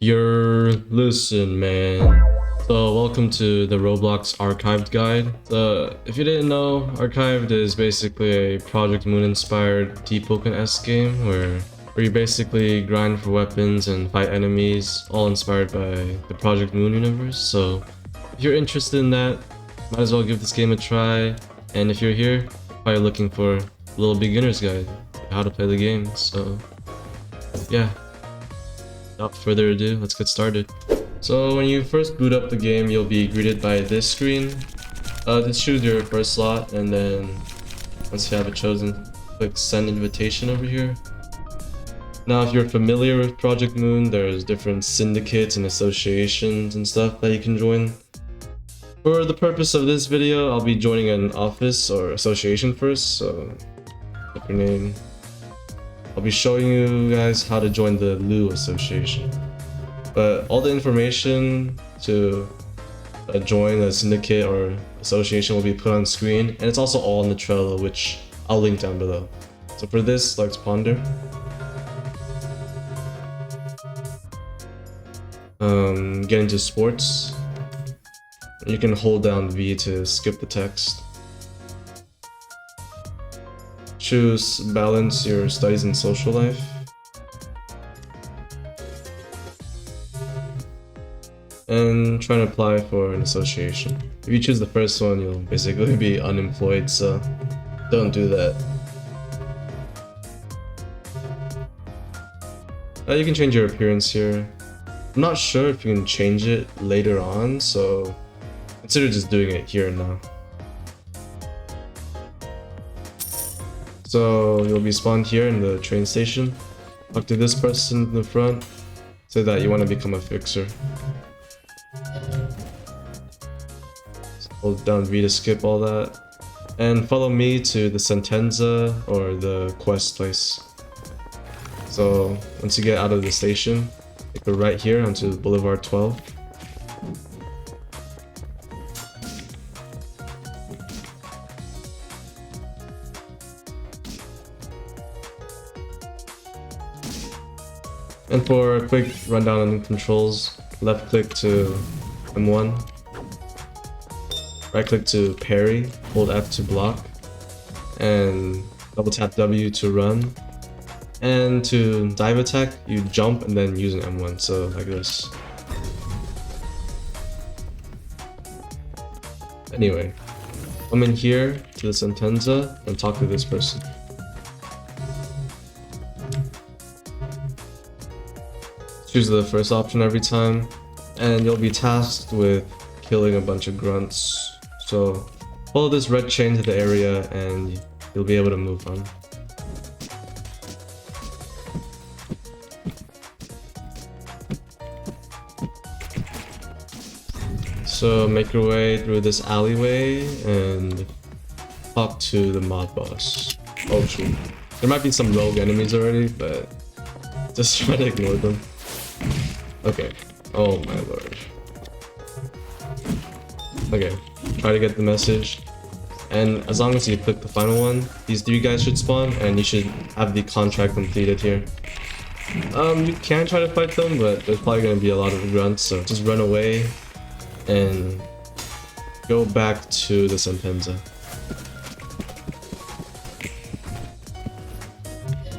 Listen, man. So, welcome to the Roblox Archived guide. If you didn't know, Archived is basically a Project Moon inspired T-Pokken-esque game where you basically grind for weapons and fight enemies, all inspired by the Project Moon universe. So, if you're interested in that, might as well give this game a try. And if you're here, you're probably looking for a little beginner's guide on how to play the game. So, yeah. Without further ado, let's get started. So when you first boot up the game, you'll be greeted by this screen. Just choose your first slot, and then once you have it chosen, click send invitation over here. Now if you're familiar with Project Moon, there's different syndicates and associations and stuff that you can join. For the purpose of this video, I'll be joining an office or association first, so type your name. I'll be showing you guys how to join the Lu Association. But all the information to join a syndicate or association will be put on screen, and it's also all in the Trello, which I'll link down below. So for this, let's ponder. Get into sports. You can hold down V to skip the text. Choose balance your studies and social life. And try to apply for an association. If you choose the first one, you'll basically be unemployed, so don't do that. You can change your appearance here. I'm not sure if you can change it later on, so consider just doing it here and now. So you'll be spawned here in the train station. Talk to this person in the front. Say that you want to become a fixer. So hold down V to skip all that. And follow me to the Sentenza or the quest place. So once you get out of the station, take a right here onto Boulevard 12. And for a quick rundown on the controls, left click to M1, right click to parry, hold F to block, and double tap W to run. And to dive attack, you jump and then use an M1, so like this. Anyway, come in here to the Sentenza and talk to this person. Choose the first option every time, and you'll be tasked with killing a bunch of grunts. So follow this red chain to the area and you'll be able to move on. So make your way through this alleyway and talk to the mod boss. Oh shoot. There might be some rogue enemies already, but just try to ignore them. Okay. Oh my lord. Okay. Try to get the message. And as long as you click the final one, these three guys should spawn and you should have the contract completed here. You can try to fight them, but there's probably going to be a lot of grunts, so just run away and go back to the Sentenza.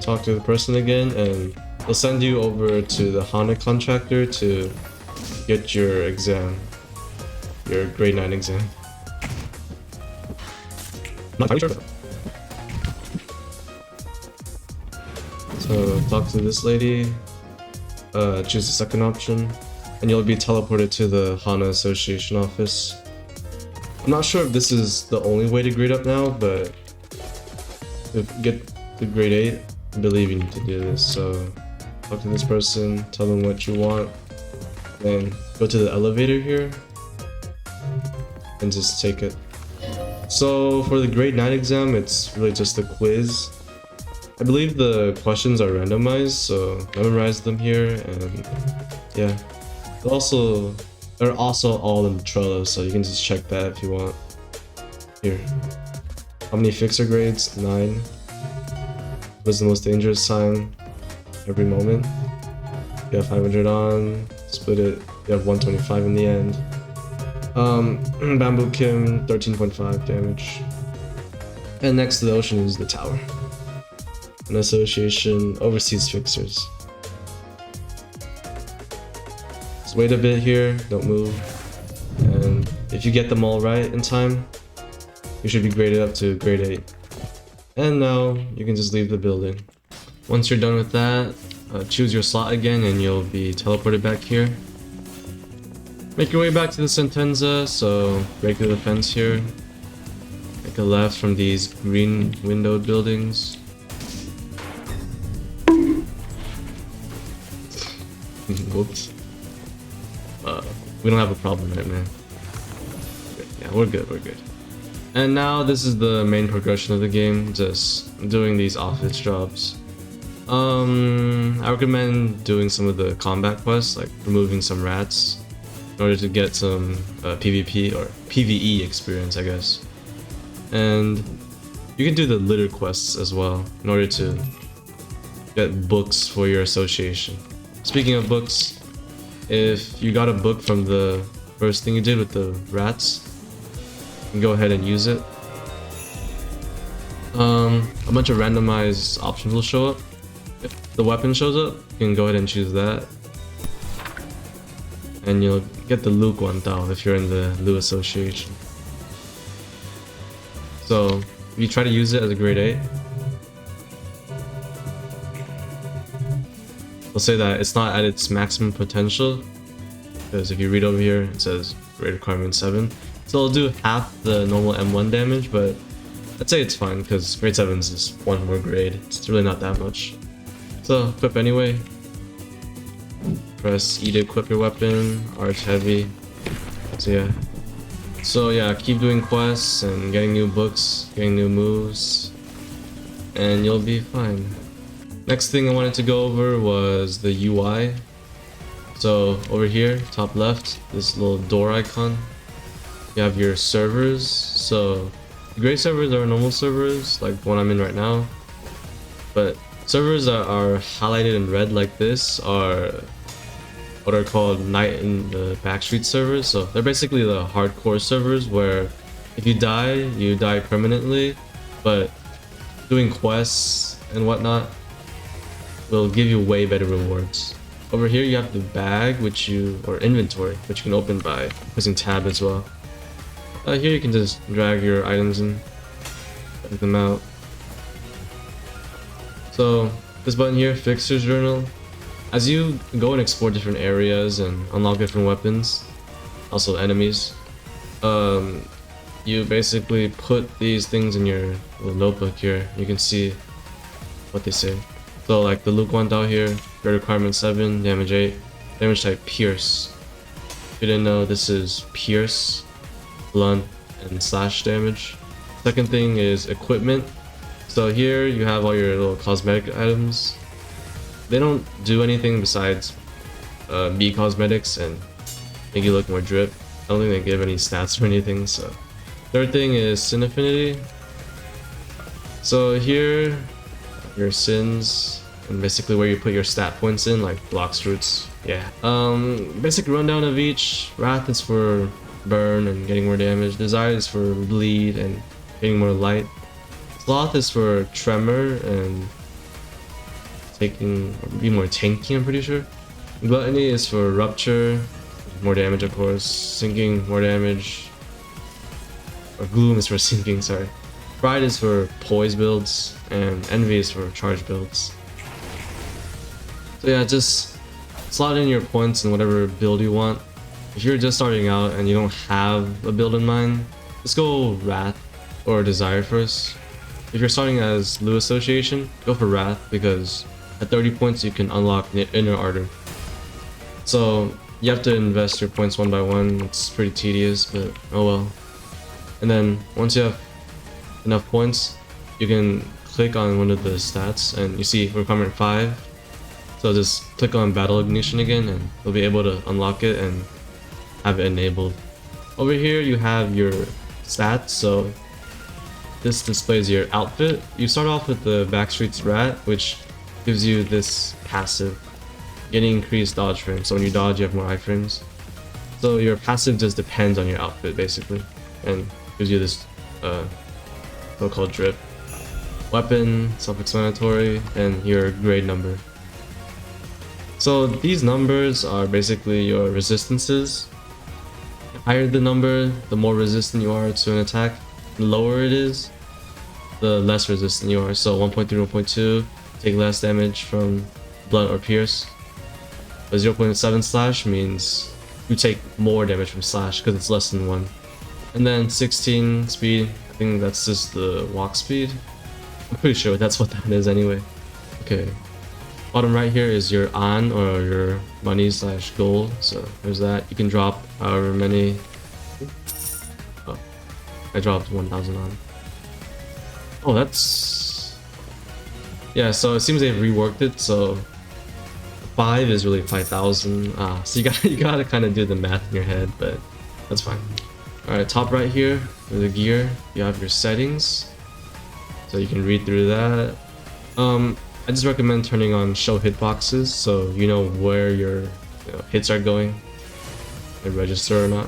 Talk to the person again and they'll send you over to the HANA contractor to get your exam, your grade 9 exam. Not entirely sure. So talk to this lady, choose the second option, and you'll be teleported to the HANA Association office. I'm not sure if this is the only way to grade up now, but to get to grade 8, I believe you need to do this. So talk to this person, tell them what you want, then go to the elevator here and just take it. So for the grade 9 exam, it's really just a quiz. I believe the questions are randomized, so memorize them here, and yeah. They're also all in Trello, so you can just check that if you want. Here. How many fixer grades? 9. What is the most dangerous time? Every moment. You have 500 on, split it, you have 125 in the end. Bamboo Kim, 13.5 damage. And next to the ocean is the tower. An association, overseas fixers. Just wait a bit here, don't move. And if you get them all right in time, you should be graded up to grade 8. And now you can just leave the building. Once you're done with that, choose your slot again and you'll be teleported back here. Make your way back to the Sentenza, so break through the fence here. Make a left from these green windowed buildings. Whoops. We don't have a problem right, man. Yeah, we're good, we're good. And now this is the main progression of the game, just doing these office jobs. I recommend doing some of the combat quests, like removing some rats, in order to get some PvP or PvE experience, I guess. And you can do the litter quests as well, in order to get books for your association. Speaking of books, if you got a book from the first thing you did with the rats, you can go ahead and use it. A bunch of randomized options will show up. If the weapon shows up, you can go ahead and choose that. And you'll get the Luke one though if you're in the Lu Association. So, if you try to use it as a grade 8, I'll say that it's not at its maximum potential, because if you read over here, it says grade requirement 7. So it'll do half the normal M1 damage, but I'd say it's fine because grade 7 is just one more grade. It's really not that much. So equip anyway. Press E to equip your weapon, Arch heavy. So yeah, keep doing quests and getting new books, getting new moves, and you'll be fine. Next thing I wanted to go over was the UI. So over here, top left, this little door icon, you have your servers. So the gray servers are normal servers, like the one I'm in right now. But servers that are highlighted in red like this are what are called Night in the Backstreet servers. So they're basically the hardcore servers where if you die permanently, but doing quests and whatnot will give you way better rewards. Over here you have the bag, or inventory, which you can open by pressing tab as well. Here you can just drag your items in, drag them out. So this button here, Fixer's Journal. As you go and explore different areas and unlock different weapons, also enemies, you basically put these things in your little notebook here. You can see what they say. So like the Luke one down here, grade requirement 7, damage 8, damage type Pierce. If you didn't know, this is Pierce, Blunt, and Slash damage. Second thing is equipment. So here you have all your little cosmetic items. They don't do anything besides be cosmetics and make you look more drip. I don't think they give any stats or anything. So third thing is Sin Affinity. So here, your sins, and basically where you put your stat points in, like blocks, roots. Yeah. Basic rundown of each. Wrath is for burn and getting more damage. Desire is for bleed and getting more light. Sloth is for tremor and be more tanky, I'm pretty sure. Gluttony is for rupture, more damage of course. Sinking, more damage. Or gloom is for sinking, sorry. Pride is for poise builds, and envy is for charge builds. So yeah, just slot in your points in whatever build you want. If you're just starting out and you don't have a build in mind, just go Wrath or Desire first. If you're starting as Lu Association, go for Wrath because at 30 points you can unlock Inner Ardor. So you have to invest your points one by one. It's pretty tedious, but oh well. And then once you have enough points, you can click on one of the stats and you see requirement 5. So just click on Battle Ignition again and you'll be able to unlock it and have it enabled. Over here you have your stats, so this displays your outfit. You start off with the Backstreet's Rat, which gives you this passive. getting increased dodge frames. So when you dodge, you have more iframes. So your passive just depends on your outfit basically, and gives you this so-called drip. Weapon, self-explanatory, and your grade number. So these numbers are basically your resistances. The higher the number, the more resistant you are to an attack. The lower it is, the less resistant you are. So 1.3, 1.2, take less damage from blunt or pierce. But 0.7 slash means you take more damage from slash because it's less than 1. And then 16 speed, I think that's just the walk speed. I'm pretty sure that's what that is anyway. Okay. Bottom right here is your on or your money slash gold. So there's that. You can drop however many. Oh, I dropped 1,000 on. Oh, that's... Yeah, so it seems they've reworked it. So 5 is really 5,000. So you gotta kind of do the math in your head, but that's fine. All right, top right here for the gear, you have your settings. So you can read through that. I just recommend turning on show hitboxes so you know where your hits are going, they register or not.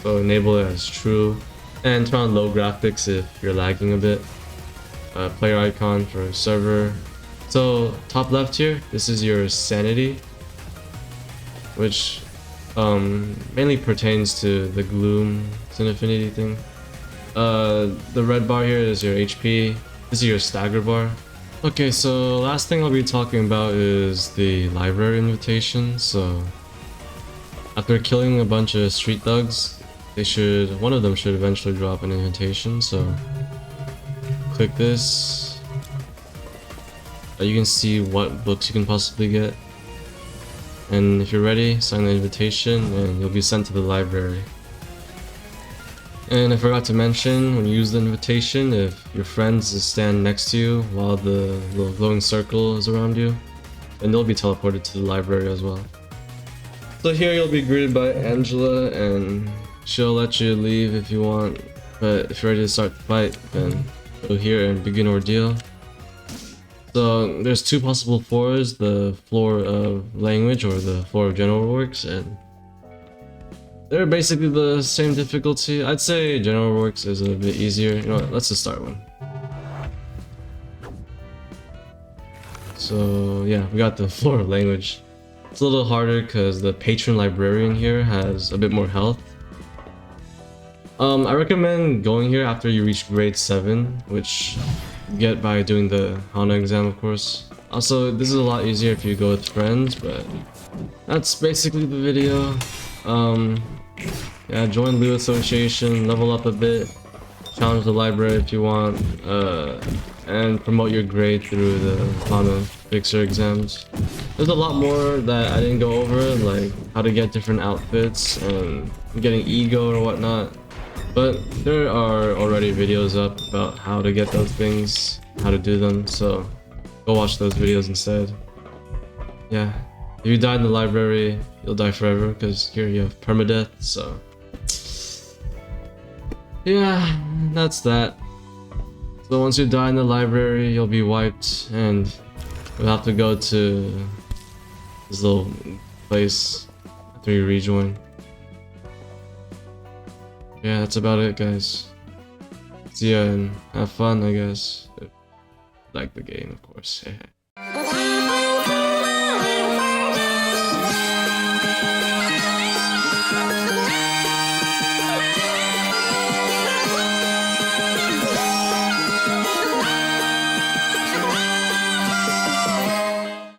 So enable it as true, and turn on low graphics if you're lagging a bit. Player icon for server. So top left here, this is your sanity, which mainly pertains to the gloom to infinity thing. The red bar here is your HP. This is your stagger bar. Okay, so last thing I'll be talking about is the library invitation. So after killing a bunch of street thugs, one of them should eventually drop an invitation. So click this. You can see what books you can possibly get. And if you're ready, sign the invitation and you'll be sent to the library. And I forgot to mention, when you use the invitation, if your friends stand next to you while the little glowing circle is around you, then they'll be teleported to the library as well. So here you'll be greeted by Angela, and she'll let you leave if you want, but if you're ready to start the fight, then go here and begin ordeal. So there's two possible floors, the floor of language or the floor of general works, and they're basically the same difficulty. I'd say general works is a bit easier. You know what, let's just start one. So yeah, we got the floor of language. It's a little harder because the patron librarian here has a bit more health. I recommend going here after you reach grade 7, which you get by doing the HANA exam, of course. Also, this is a lot easier if you go with friends, but that's basically the video. Yeah, join Lou Association, level up a bit, challenge the library if you want, and promote your grade through the HANA Fixer exams. There's a lot more that I didn't go over, like how to get different outfits and getting ego or whatnot. But there are already videos up about how to get those things, how to do them, so go watch those videos instead. Yeah, if you die in the library, you'll die forever, because here you have permadeath, so... Yeah, that's that. So once you die in the library, you'll be wiped, and you'll have to go to this little place after you rejoin. Yeah, that's about it, guys. See ya and have fun, I guess. Like the game, of course.